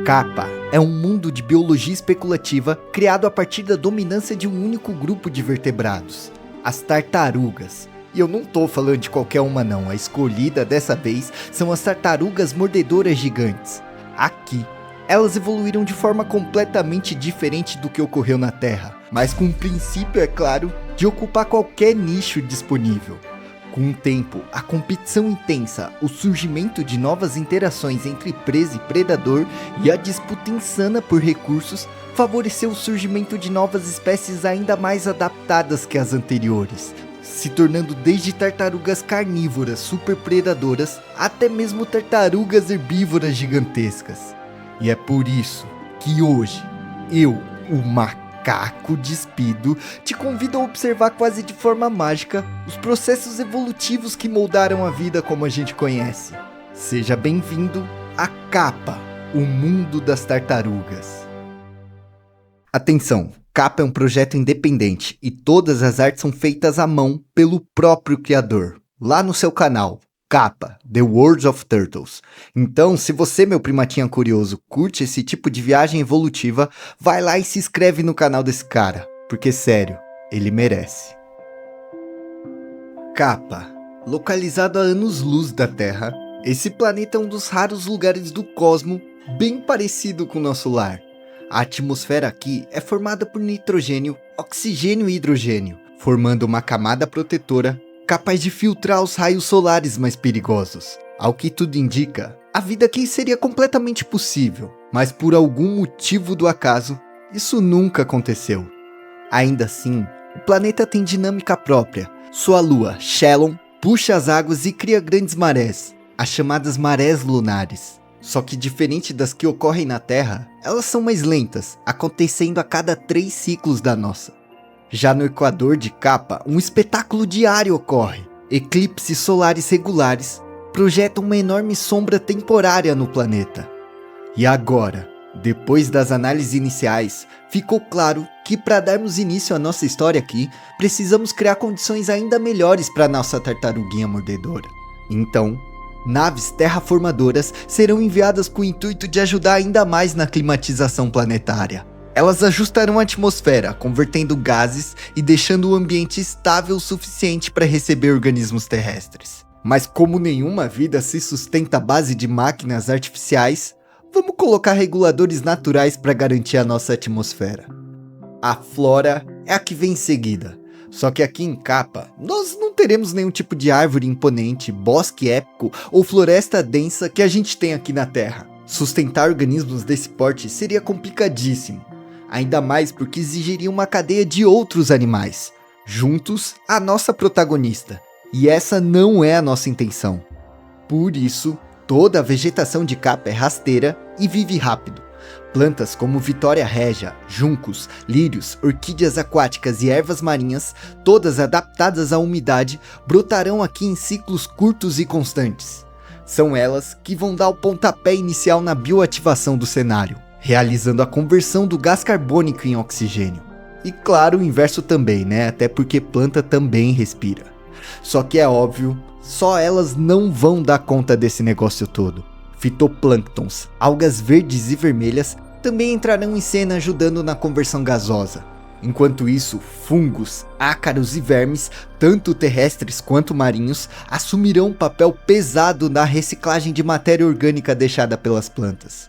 Kappa é um mundo de biologia especulativa criado a partir da dominância de um único grupo de vertebrados, as tartarugas. E eu não tô falando de qualquer uma não, a escolhida dessa vez são as tartarugas mordedoras gigantes. Aqui, elas evoluíram de forma completamente diferente do que ocorreu na Terra, mas com o princípio, é claro, de ocupar qualquer nicho disponível. Com o tempo, a competição intensa, o surgimento de novas interações entre presa e predador e a disputa insana por recursos favoreceu o surgimento de novas espécies ainda mais adaptadas que as anteriores, se tornando desde tartarugas carnívoras super predadoras até mesmo tartarugas herbívoras gigantescas. E é por isso que hoje, eu, o macaco despido, te convido a observar quase de forma mágica os processos evolutivos que moldaram a vida como a gente conhece. Seja bem-vindo a Kappa, o mundo das tartarugas. Atenção, Kappa é um projeto independente e todas as artes são feitas à mão pelo próprio criador, lá no seu canal, Kappa, The World of Turtles. Então, se você, meu primatinha curioso, curte esse tipo de viagem evolutiva, vai lá e se inscreve no canal desse cara, porque sério, ele merece. Kappa, localizado a anos-luz da Terra, esse planeta é um dos raros lugares do cosmo bem parecido com o nosso lar. A atmosfera aqui é formada por nitrogênio, oxigênio e hidrogênio, formando uma camada protetora capaz de filtrar os raios solares mais perigosos. Ao que tudo indica, a vida aqui seria completamente possível, mas por algum motivo do acaso, isso nunca aconteceu. Ainda assim, o planeta tem dinâmica própria. Sua lua, Shelon, puxa as águas e cria grandes marés, as chamadas marés lunares. Só que diferente das que ocorrem na Terra, elas são mais lentas, acontecendo a cada 3 ciclos da nossa. Já no equador de Kappa, um espetáculo diário ocorre. Eclipses solares regulares projetam uma enorme sombra temporária no planeta. E agora, depois das análises iniciais, ficou claro que para darmos início à nossa história aqui, precisamos criar condições ainda melhores para nossa tartaruguinha mordedora. Então, naves terraformadoras serão enviadas com o intuito de ajudar ainda mais na climatização planetária. Elas ajustarão a atmosfera, convertendo gases e deixando o ambiente estável o suficiente para receber organismos terrestres. Mas como nenhuma vida se sustenta à base de máquinas artificiais, vamos colocar reguladores naturais para garantir a nossa atmosfera. A flora é a que vem em seguida. Só que aqui em Kappa, nós não teremos nenhum tipo de árvore imponente, bosque épico ou floresta densa que a gente tem aqui na Terra. Sustentar organismos desse porte seria complicadíssimo. Ainda mais porque exigiria uma cadeia de outros animais, juntos à nossa protagonista. E essa não é a nossa intenção. Por isso, toda a vegetação de Kappa é rasteira e vive rápido. Plantas como Vitória regia, juncos, lírios, orquídeas aquáticas e ervas marinhas, todas adaptadas à umidade, brotarão aqui em ciclos curtos e constantes. São elas que vão dar o pontapé inicial na bioativação do cenário, realizando a conversão do gás carbônico em oxigênio. E claro, o inverso também, né? Até porque planta também respira. Só que é óbvio, só elas não vão dar conta desse negócio todo. Fitoplânctons, algas verdes e vermelhas, também entrarão em cena ajudando na conversão gasosa. Enquanto isso, fungos, ácaros e vermes, tanto terrestres quanto marinhos, assumirão um papel pesado na reciclagem de matéria orgânica deixada pelas plantas.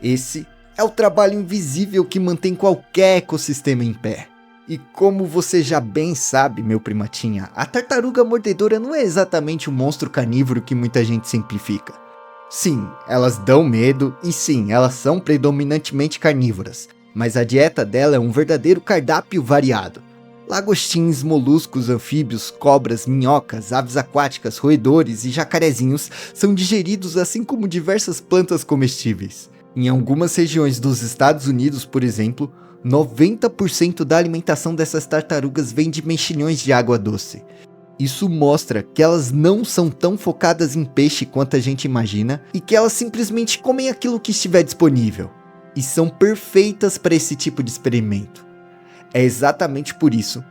Esse é o trabalho invisível que mantém qualquer ecossistema em pé. E como você já bem sabe, meu primatinha, a tartaruga mordedora não é exatamente um monstro carnívoro que muita gente simplifica. Sim, elas dão medo e sim, elas são predominantemente carnívoras, mas a dieta dela é um verdadeiro cardápio variado. Lagostins, moluscos, anfíbios, cobras, minhocas, aves aquáticas, roedores e jacarezinhos são digeridos assim como diversas plantas comestíveis. Em algumas regiões dos Estados Unidos, por exemplo, 90% da alimentação dessas tartarugas vem de mexilhões de água doce. Isso mostra que elas não são tão focadas em peixe quanto a gente imagina e que elas simplesmente comem aquilo que estiver disponível. E são perfeitas para esse tipo de experimento. É exatamente por isso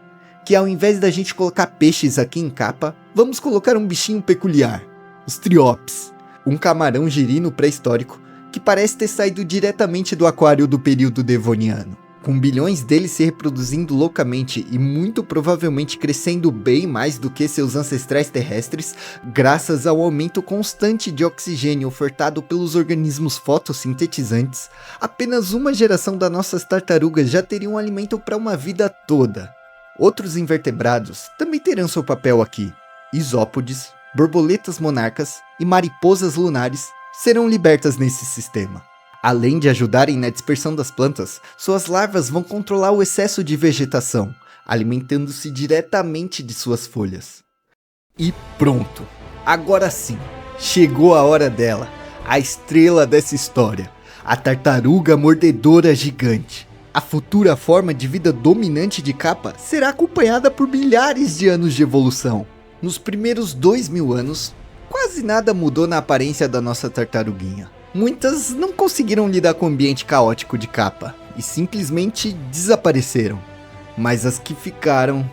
que ao invés da gente colocar peixes aqui em Kappa, vamos colocar um bichinho peculiar, os triopes, um camarão girino pré-histórico que parece ter saído diretamente do aquário do período devoniano. Com bilhões deles se reproduzindo loucamente e muito provavelmente crescendo bem mais do que seus ancestrais terrestres, graças ao aumento constante de oxigênio ofertado pelos organismos fotossintetizantes, apenas uma geração das nossas tartarugas já teria um alimento para uma vida toda. Outros invertebrados também terão seu papel aqui. Isópodes, borboletas monarcas e mariposas lunares serão libertas nesse sistema. Além de ajudarem na dispersão das plantas, suas larvas vão controlar o excesso de vegetação, alimentando-se diretamente de suas folhas. E pronto! Agora sim, chegou a hora dela, a estrela dessa história, a tartaruga mordedora gigante. A futura forma de vida dominante de Kappa será acompanhada por milhares de anos de evolução. Nos primeiros 2000 anos, quase nada mudou na aparência da nossa tartaruguinha. Muitas não conseguiram lidar com o ambiente caótico de Kappa e simplesmente desapareceram. Mas as que ficaram,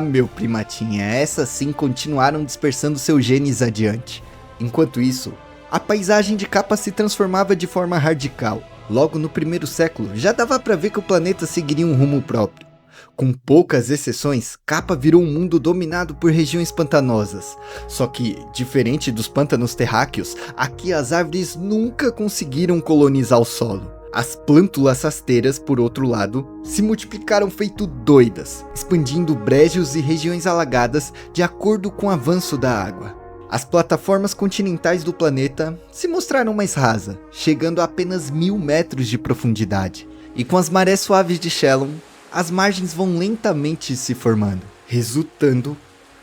meu primatinha, essas sim continuaram dispersando seus genes adiante. Enquanto isso, a paisagem de Kappa se transformava de forma radical. Logo no primeiro século, já dava para ver que o planeta seguiria um rumo próprio. Com poucas exceções, Kappa virou um mundo dominado por regiões pantanosas. Só que, diferente dos pântanos terráqueos, aqui as árvores nunca conseguiram colonizar o solo. As plântulas rasteiras, por outro lado, se multiplicaram feito doidas, expandindo brejos e regiões alagadas de acordo com o avanço da água. As plataformas continentais do planeta se mostraram mais rasas, chegando a apenas 1000 metros de profundidade. E com as marés suaves de Shelon, as margens vão lentamente se formando, resultando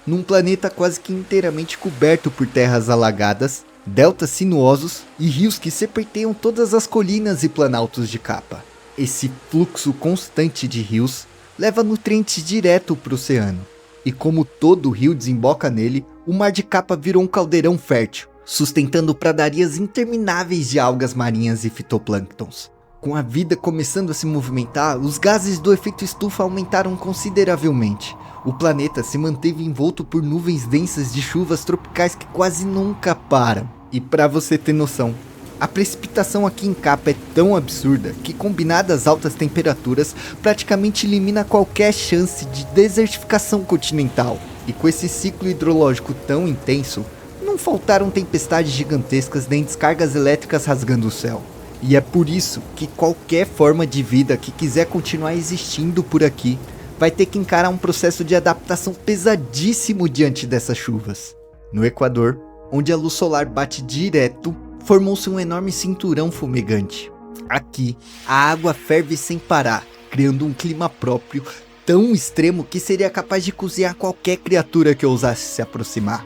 num planeta quase que inteiramente coberto por terras alagadas, deltas sinuosos e rios que serpenteiam todas as colinas e planaltos de Kappa. Esse fluxo constante de rios leva nutrientes direto para o oceano, e como todo rio desemboca nele, o mar de Kappa virou um caldeirão fértil, sustentando pradarias intermináveis de algas marinhas e fitoplânctons. Com a vida começando a se movimentar, os gases do efeito estufa aumentaram consideravelmente. O planeta se manteve envolto por nuvens densas de chuvas tropicais que quase nunca param. E para você ter noção, a precipitação aqui em Kappa é tão absurda que, combinada às altas temperaturas, praticamente elimina qualquer chance de desertificação continental. E com esse ciclo hidrológico tão intenso, não faltaram tempestades gigantescas nem descargas elétricas rasgando o céu. E é por isso que qualquer forma de vida que quiser continuar existindo por aqui vai ter que encarar um processo de adaptação pesadíssimo diante dessas chuvas. No Equador, onde a luz solar bate direto, formou-se um enorme cinturão fumegante. Aqui, a água ferve sem parar, criando um clima próprio tão extremo que seria capaz de cozinhar qualquer criatura que ousasse se aproximar.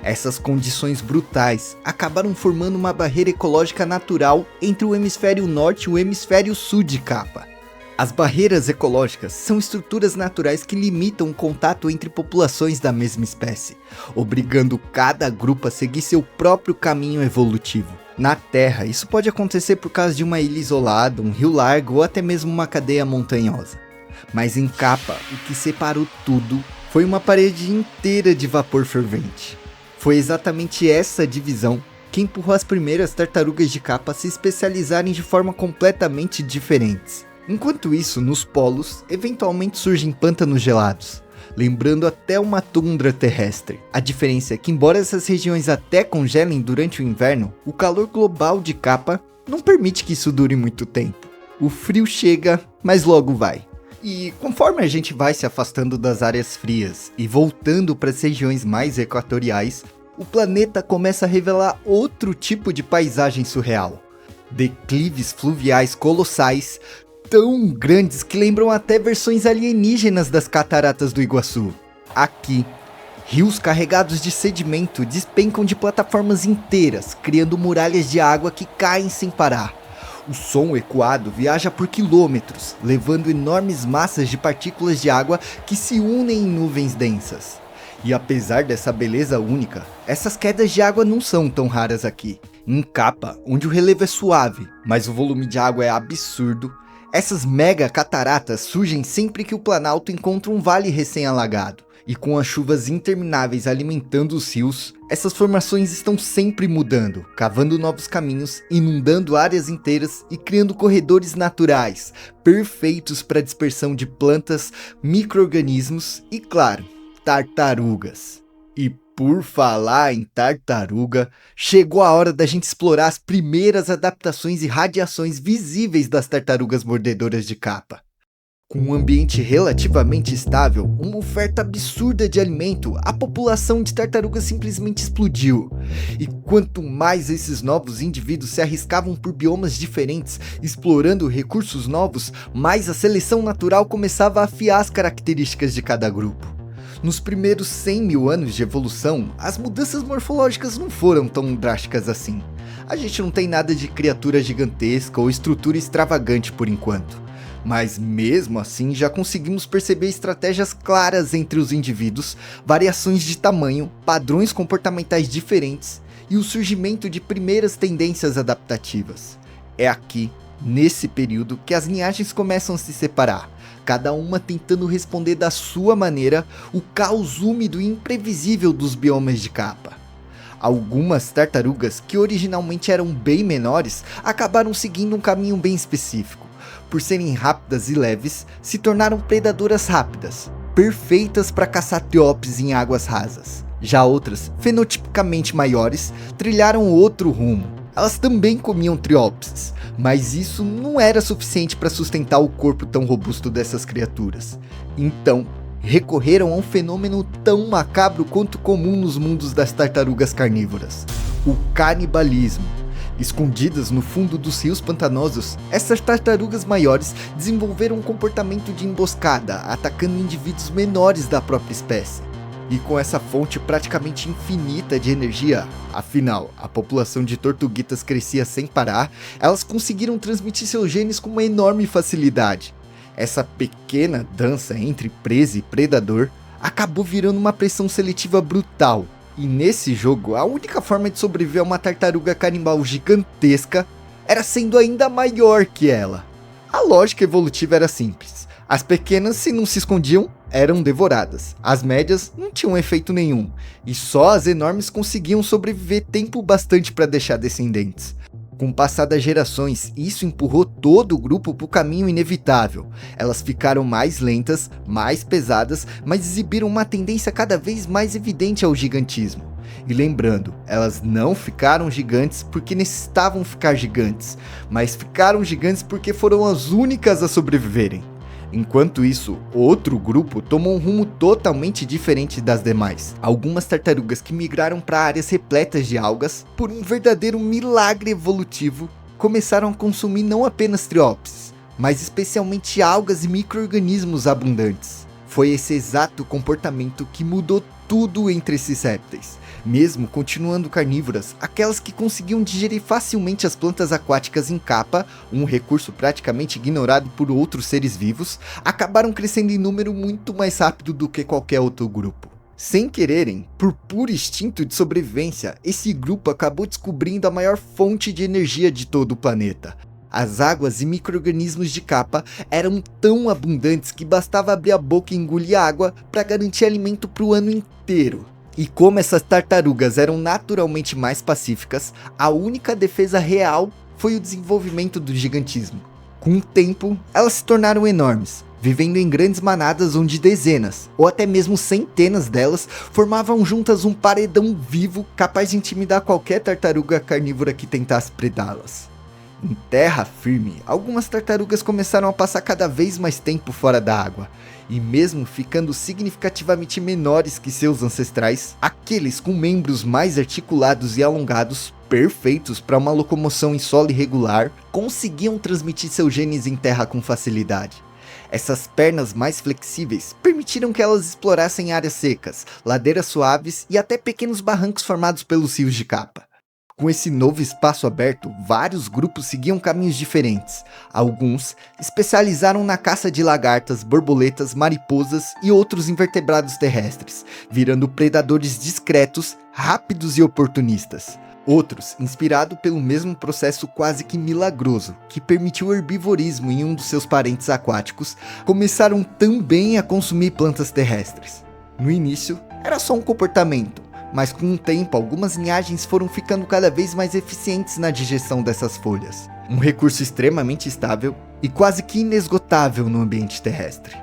Essas condições brutais acabaram formando uma barreira ecológica natural entre o hemisfério norte e o hemisfério sul de Kappa. As barreiras ecológicas são estruturas naturais que limitam o contato entre populações da mesma espécie, obrigando cada grupo a seguir seu próprio caminho evolutivo. Na Terra, isso pode acontecer por causa de uma ilha isolada, um rio largo ou até mesmo uma cadeia montanhosa. Mas em Kappa, o que separou tudo foi uma parede inteira de vapor fervente. Foi exatamente essa divisão que empurrou as primeiras tartarugas de Kappa a se especializarem de forma completamente diferentes. Enquanto isso, nos polos, eventualmente surgem pântanos gelados, lembrando até uma tundra terrestre. A diferença é que, embora essas regiões até congelem durante o inverno, o calor global de Kappa não permite que isso dure muito tempo. O frio chega, mas logo vai. E conforme a gente vai se afastando das áreas frias e voltando para as regiões mais equatoriais, o planeta começa a revelar outro tipo de paisagem surreal. Declives fluviais colossais, tão grandes que lembram até versões alienígenas das cataratas do Iguaçu. Aqui, rios carregados de sedimento despencam de plataformas inteiras, criando muralhas de água que caem sem parar. O som ecoado viaja por quilômetros, levando enormes massas de partículas de água que se unem em nuvens densas. E apesar dessa beleza única, essas quedas de água não são tão raras aqui. Em Kappa, onde o relevo é suave, mas o volume de água é absurdo, essas mega cataratas surgem sempre que o Planalto encontra um vale recém-alagado, E com as chuvas intermináveis alimentando os rios, essas formações estão sempre mudando, cavando novos caminhos, inundando áreas inteiras e criando corredores naturais, perfeitos para a dispersão de plantas, micro-organismos e, claro, tartarugas. E por falar em tartaruga, chegou a hora da gente explorar as primeiras adaptações e radiações visíveis das tartarugas mordedoras de capa. Com um ambiente relativamente estável, uma oferta absurda de alimento, a população de tartarugas simplesmente explodiu. E quanto mais esses novos indivíduos se arriscavam por biomas diferentes, explorando recursos novos, mais a seleção natural começava a afiar as características de cada grupo. Nos primeiros 100 mil anos de evolução, as mudanças morfológicas não foram tão drásticas assim. A gente não tem nada de criatura gigantesca ou estrutura extravagante por enquanto. Mas mesmo assim já conseguimos perceber estratégias claras entre os indivíduos, variações de tamanho, padrões comportamentais diferentes e o surgimento de primeiras tendências adaptativas. É aqui, nesse período, que as linhagens começam a se separar, cada uma tentando responder da sua maneira o caos úmido e imprevisível dos biomas de capa. Algumas tartarugas, que originalmente eram bem menores, acabaram seguindo um caminho bem específico. Por serem rápidas e leves, se tornaram predadoras rápidas, perfeitas para caçar triópses em águas rasas. Já outras, fenotipicamente maiores, trilharam outro rumo. Elas também comiam triópses, mas isso não era suficiente para sustentar o corpo tão robusto dessas criaturas. Então, recorreram a um fenômeno tão macabro quanto comum nos mundos das tartarugas carnívoras: o canibalismo. Escondidas no fundo dos rios pantanosos, essas tartarugas maiores desenvolveram um comportamento de emboscada, atacando indivíduos menores da própria espécie. E com essa fonte praticamente infinita de energia, afinal, a população de tortuguitas crescia sem parar, elas conseguiram transmitir seus genes com uma enorme facilidade. Essa pequena dança entre presa e predador acabou virando uma pressão seletiva brutal. E nesse jogo, a única forma de sobreviver a uma tartaruga canibal gigantesca era sendo ainda maior que ela. A lógica evolutiva era simples. As pequenas, se não se escondiam, eram devoradas. As médias não tinham efeito nenhum. E só as enormes conseguiam sobreviver tempo bastante para deixar descendentes. Com o passar das gerações, isso empurrou todo o grupo para o caminho inevitável. Elas ficaram mais lentas, mais pesadas, mas exibiram uma tendência cada vez mais evidente ao gigantismo. E lembrando, elas não ficaram gigantes porque necessitavam ficar gigantes, mas ficaram gigantes porque foram as únicas a sobreviverem. Enquanto isso, outro grupo tomou um rumo totalmente diferente das demais. Algumas tartarugas que migraram para áreas repletas de algas, por um verdadeiro milagre evolutivo, começaram a consumir não apenas triópses, mas especialmente algas e micro-organismos abundantes. Foi esse exato comportamento que mudou tudo entre esses répteis. Mesmo continuando carnívoras, aquelas que conseguiam digerir facilmente as plantas aquáticas em capa, um recurso praticamente ignorado por outros seres vivos, acabaram crescendo em número muito mais rápido do que qualquer outro grupo. Sem quererem, por puro instinto de sobrevivência, esse grupo acabou descobrindo a maior fonte de energia de todo o planeta. As águas e micro-organismos de capa eram tão abundantes que bastava abrir a boca e engolir água para garantir alimento para o ano inteiro. E como essas tartarugas eram naturalmente mais pacíficas, a única defesa real foi o desenvolvimento do gigantismo. Com o tempo, elas se tornaram enormes, vivendo em grandes manadas onde dezenas, ou até mesmo centenas delas, formavam juntas um paredão vivo capaz de intimidar qualquer tartaruga carnívora que tentasse predá-las. Em terra firme, algumas tartarugas começaram a passar cada vez mais tempo fora da água, e mesmo ficando significativamente menores que seus ancestrais, aqueles com membros mais articulados e alongados, perfeitos para uma locomoção em solo irregular, conseguiam transmitir seus genes em terra com facilidade. Essas pernas mais flexíveis permitiram que elas explorassem áreas secas, ladeiras suaves e até pequenos barrancos formados pelos rios de capa. Com esse novo espaço aberto, vários grupos seguiam caminhos diferentes. Alguns especializaram na caça de lagartas, borboletas, mariposas e outros invertebrados terrestres, virando predadores discretos, rápidos e oportunistas. Outros, inspirados pelo mesmo processo quase que milagroso, que permitiu o herbivorismo em um dos seus parentes aquáticos, começaram também a consumir plantas terrestres. No início, era só um comportamento, mas com o tempo algumas linhagens foram ficando cada vez mais eficientes na digestão dessas folhas. Um recurso extremamente estável e quase que inesgotável no ambiente terrestre.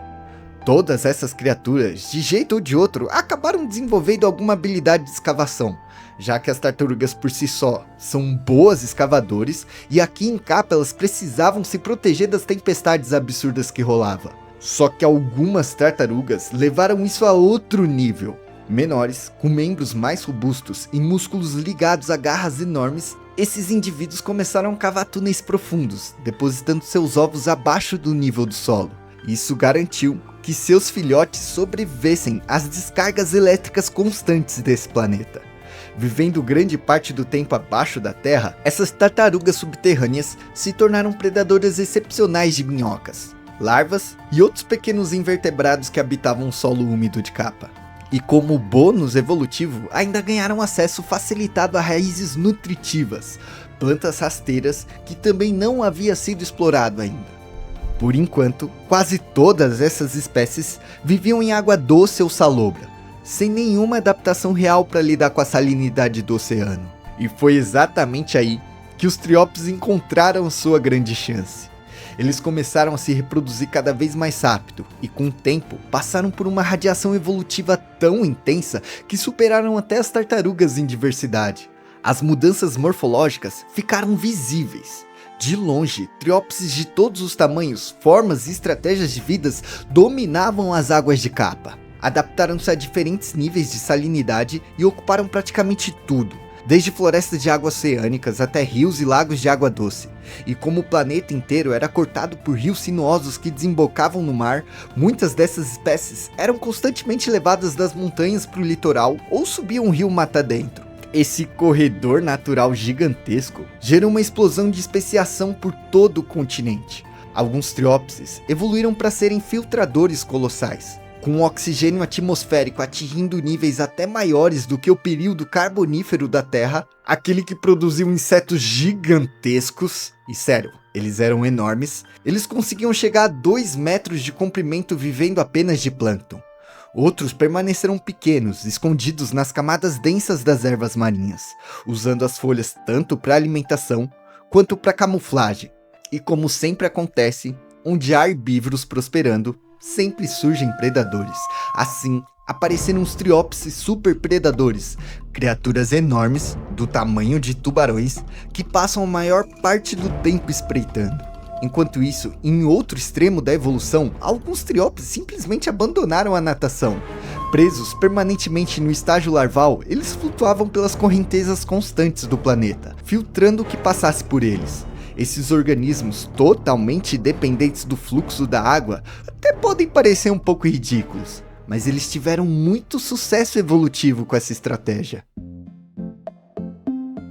Todas essas criaturas, de jeito ou de outro, acabaram desenvolvendo alguma habilidade de escavação, já que as tartarugas por si só são boas escavadores e aqui em Capa elas precisavam se proteger das tempestades absurdas que rolava. Só que algumas tartarugas levaram isso a outro nível. Menores, com membros mais robustos e músculos ligados a garras enormes, esses indivíduos começaram a cavar túneis profundos, depositando seus ovos abaixo do nível do solo. Isso garantiu que seus filhotes sobrevivessem às descargas elétricas constantes desse planeta. Vivendo grande parte do tempo abaixo da terra, essas tartarugas subterrâneas se tornaram predadoras excepcionais de minhocas, larvas e outros pequenos invertebrados que habitavam o solo úmido de Capa. E como bônus evolutivo, ainda ganharam acesso facilitado a raízes nutritivas, plantas rasteiras que também não havia sido explorado ainda. Por enquanto, quase todas essas espécies viviam em água doce ou salobra, sem nenhuma adaptação real para lidar com a salinidade do oceano. E foi exatamente aí que os triópses encontraram sua grande chance. Eles começaram a se reproduzir cada vez mais rápido e com o tempo passaram por uma radiação evolutiva tão intensa que superaram até as tartarugas em diversidade. As mudanças morfológicas ficaram visíveis. De longe, triópses de todos os tamanhos, formas e estratégias de vidas dominavam as águas de Capa. Adaptaram-se a diferentes níveis de salinidade e ocuparam praticamente tudo, desde florestas de águas oceânicas até rios e lagos de água doce. E como o planeta inteiro era cortado por rios sinuosos que desembocavam no mar, muitas dessas espécies eram constantemente levadas das montanhas para o litoral ou subiam um rio mata dentro. Esse corredor natural gigantesco gerou uma explosão de especiação por todo o continente. Alguns triópses evoluíram para serem filtradores colossais, com o oxigênio atmosférico atingindo níveis até maiores do que o período carbonífero da Terra, aquele que produziu insetos gigantescos, e sério, eles eram enormes, eles conseguiam chegar a 2 metros de comprimento vivendo apenas de plâncton. Outros permaneceram pequenos, escondidos nas camadas densas das ervas marinhas, usando as folhas tanto para alimentação quanto para camuflagem. E como sempre acontece, onde há herbívoros prosperando, sempre surgem predadores. Assim, apareceram os triópses superpredadores, criaturas enormes, do tamanho de tubarões, que passam a maior parte do tempo espreitando. Enquanto isso, em outro extremo da evolução, alguns triópses simplesmente abandonaram a natação. Presos permanentemente no estágio larval, eles flutuavam pelas correntezas constantes do planeta, filtrando o que passasse por eles. Esses organismos totalmente dependentes do fluxo da água até podem parecer um pouco ridículos, mas eles tiveram muito sucesso evolutivo com essa estratégia.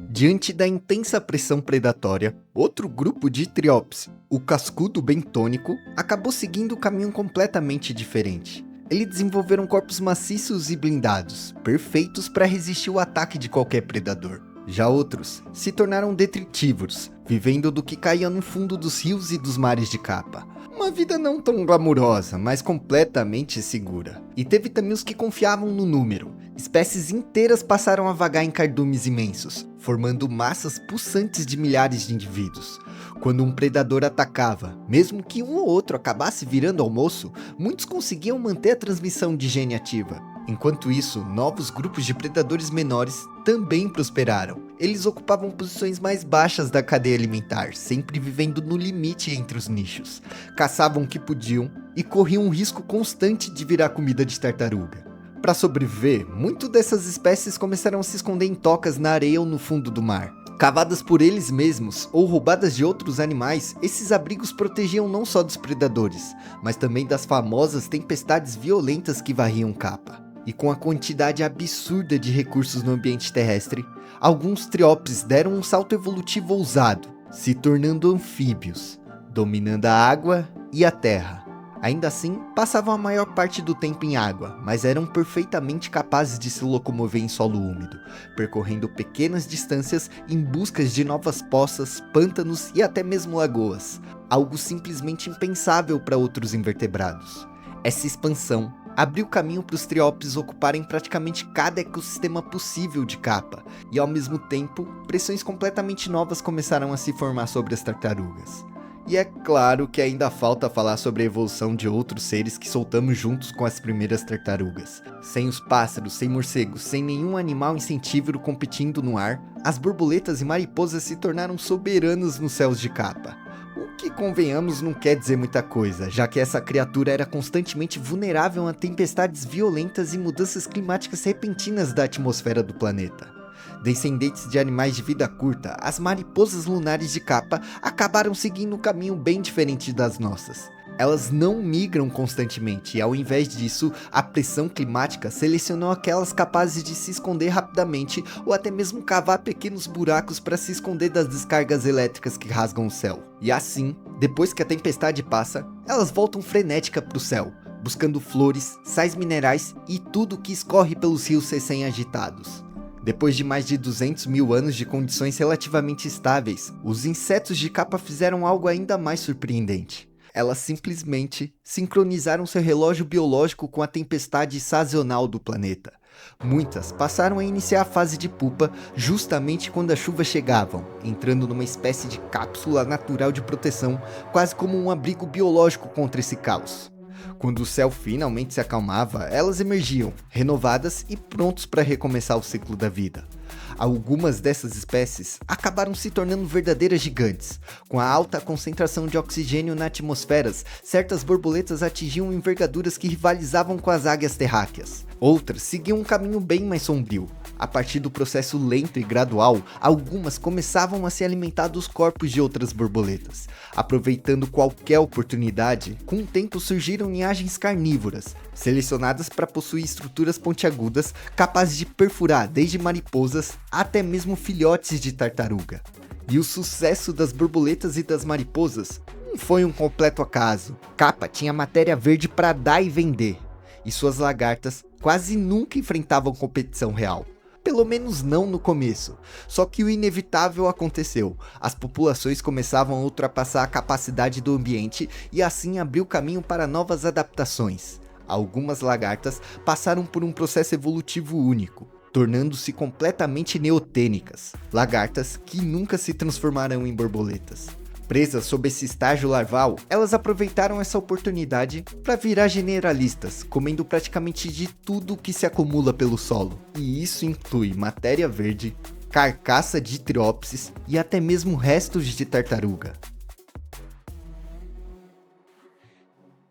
Diante da intensa pressão predatória, outro grupo de triópse, o cascudo bentônico, acabou seguindo um caminho completamente diferente. Eles desenvolveram corpos maciços e blindados, perfeitos para resistir ao ataque de qualquer predador. Já outros se tornaram detritívoros, vivendo do que caía no fundo dos rios e dos mares de Capa. Uma vida não tão glamurosa, mas completamente segura. E teve também os que confiavam no número. Espécies inteiras passaram a vagar em cardumes imensos, formando massas pulsantes de milhares de indivíduos. Quando um predador atacava, mesmo que um ou outro acabasse virando almoço, muitos conseguiam manter a transmissão de gene ativa. Enquanto isso, novos grupos de predadores menores também prosperaram. Eles ocupavam posições mais baixas da cadeia alimentar, sempre vivendo no limite entre os nichos. Caçavam o que podiam e corriam um risco constante de virar comida de tartaruga. Para sobreviver, muitas dessas espécies começaram a se esconder em tocas na areia ou no fundo do mar. Cavadas por eles mesmos ou roubadas de outros animais, esses abrigos protegiam não só dos predadores, mas também das famosas tempestades violentas que varriam Capa. E com a quantidade absurda de recursos no ambiente terrestre, alguns triópses deram um salto evolutivo ousado, se tornando anfíbios, dominando a água e a terra. Ainda assim, passavam a maior parte do tempo em água, mas eram perfeitamente capazes de se locomover em solo úmido, percorrendo pequenas distâncias em busca de novas poças, pântanos e até mesmo lagoas, algo simplesmente impensável para outros invertebrados. Essa expansão abriu caminho para os Triópses ocuparem praticamente cada ecossistema possível de Capa, e ao mesmo tempo, pressões completamente novas começaram a se formar sobre as tartarugas. E é claro que ainda falta falar sobre a evolução de outros seres que soltamos juntos com as primeiras tartarugas. Sem os pássaros, sem morcegos, sem nenhum animal insectívoro competindo no ar, as borboletas e mariposas se tornaram soberanos nos céus de Capa. O que, convenhamos, não quer dizer muita coisa, já que essa criatura era constantemente vulnerável a tempestades violentas e mudanças climáticas repentinas da atmosfera do planeta. Descendentes de animais de vida curta, as mariposas lunares de Capa acabaram seguindo um caminho bem diferente das nossas. Elas não migram constantemente e, ao invés disso, a pressão climática selecionou aquelas capazes de se esconder rapidamente ou até mesmo cavar pequenos buracos para se esconder das descargas elétricas que rasgam o céu. E assim, depois que a tempestade passa, elas voltam frenética para o céu, buscando flores, sais minerais e tudo que escorre pelos rios recém-agitados. Depois de mais de 200 mil anos de condições relativamente estáveis, os insetos de Capa fizeram algo ainda mais surpreendente. Elas simplesmente sincronizaram seu relógio biológico com a tempestade sazonal do planeta. Muitas passaram a iniciar a fase de pupa justamente quando as chuvas chegavam, entrando numa espécie de cápsula natural de proteção, quase como um abrigo biológico contra esse caos. Quando o céu finalmente se acalmava, elas emergiam, renovadas e prontos para recomeçar o ciclo da vida. Algumas dessas espécies acabaram se tornando verdadeiras gigantes. Com a alta concentração de oxigênio na atmosfera, certas borboletas atingiam envergaduras que rivalizavam com as águias terráqueas. Outras seguiam um caminho bem mais sombrio. A partir do processo lento e gradual, algumas começavam a se alimentar dos corpos de outras borboletas. Aproveitando qualquer oportunidade, com o tempo surgiram linhagens carnívoras, selecionadas para possuir estruturas pontiagudas capazes de perfurar desde mariposas até mesmo filhotes de tartaruga. E o sucesso das borboletas e das mariposas não foi um completo acaso. Capa tinha matéria verde para dar e vender, e suas lagartas quase nunca enfrentavam competição real. Pelo menos não no começo. Só que o inevitável aconteceu. As populações começavam a ultrapassar a capacidade do ambiente e assim abriu caminho para novas adaptações. Algumas lagartas passaram por um processo evolutivo único, tornando-se completamente neotênicas. Lagartas que nunca se transformarão em borboletas. Presas sob esse estágio larval, elas aproveitaram essa oportunidade para virar generalistas, comendo praticamente de tudo que se acumula pelo solo. E isso inclui matéria verde, carcaça de Triópses e até mesmo restos de tartaruga.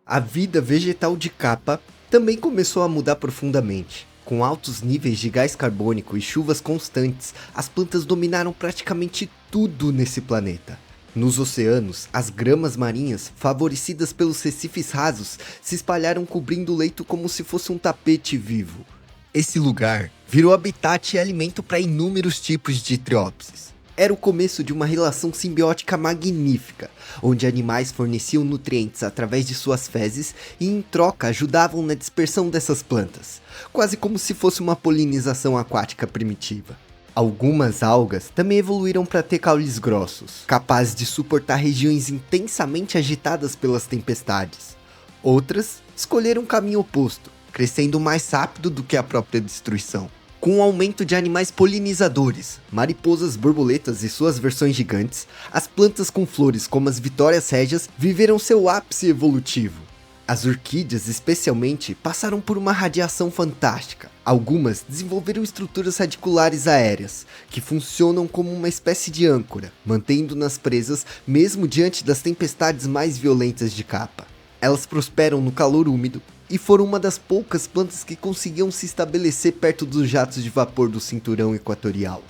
A vida vegetal de Capa também começou a mudar profundamente. Com altos níveis de gás carbônico e chuvas constantes, as plantas dominaram praticamente tudo nesse planeta. Nos oceanos, as gramas marinhas, favorecidas pelos recifes rasos, se espalharam cobrindo o leito como se fosse um tapete vivo. Esse lugar virou habitat e alimento para inúmeros tipos de Triópses. Era o começo de uma relação simbiótica magnífica, onde animais forneciam nutrientes através de suas fezes e em troca ajudavam na dispersão dessas plantas, quase como se fosse uma polinização aquática primitiva. Algumas algas também evoluíram para ter caules grossos, capazes de suportar regiões intensamente agitadas pelas tempestades. Outras escolheram um caminho oposto, crescendo mais rápido do que a própria destruição. Com o aumento de animais polinizadores, mariposas, borboletas e suas versões gigantes, as plantas com flores como as vitórias régias viveram seu ápice evolutivo. As orquídeas, especialmente, passaram por uma radiação fantástica. Algumas desenvolveram estruturas radiculares aéreas, que funcionam como uma espécie de âncora, mantendo-nas presas mesmo diante das tempestades mais violentas de Capa. Elas prosperam no calor úmido e foram uma das poucas plantas que conseguiam se estabelecer perto dos jatos de vapor do cinturão equatorial.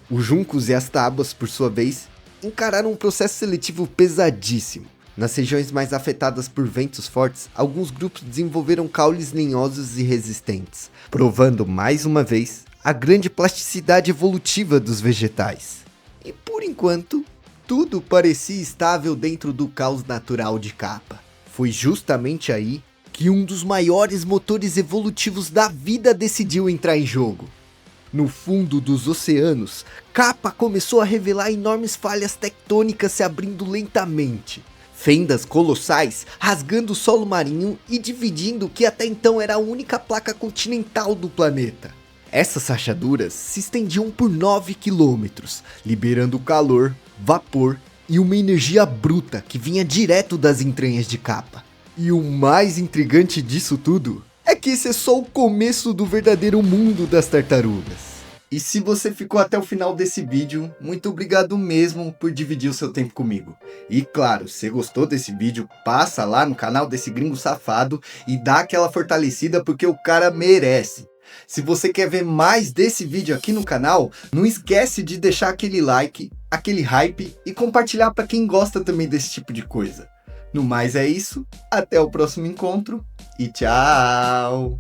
Os juncos e as tábuas, por sua vez, encararam um processo seletivo pesadíssimo. Nas regiões mais afetadas por ventos fortes, alguns grupos desenvolveram caules lenhosos e resistentes, provando mais uma vez a grande plasticidade evolutiva dos vegetais. E por enquanto, tudo parecia estável dentro do caos natural de Capa. Foi justamente aí que um dos maiores motores evolutivos da vida decidiu entrar em jogo. No fundo dos oceanos, Capa começou a revelar enormes falhas tectônicas se abrindo lentamente. Fendas colossais rasgando o solo marinho e dividindo o que até então era a única placa continental do planeta. Essas rachaduras se estendiam por 9 quilômetros, liberando calor, vapor e uma energia bruta que vinha direto das entranhas de Kappa. E o mais intrigante disso tudo é que esse é só o começo do verdadeiro mundo das tartarugas. E se você ficou até o final desse vídeo, muito obrigado mesmo por dividir o seu tempo comigo. E claro, se gostou desse vídeo, passa lá no canal desse gringo safado e dá aquela fortalecida porque o cara merece. Se você quer ver mais desse vídeo aqui no canal, não esquece de deixar aquele like, aquele hype e compartilhar para quem gosta também desse tipo de coisa. No mais é isso, até o próximo encontro e tchau!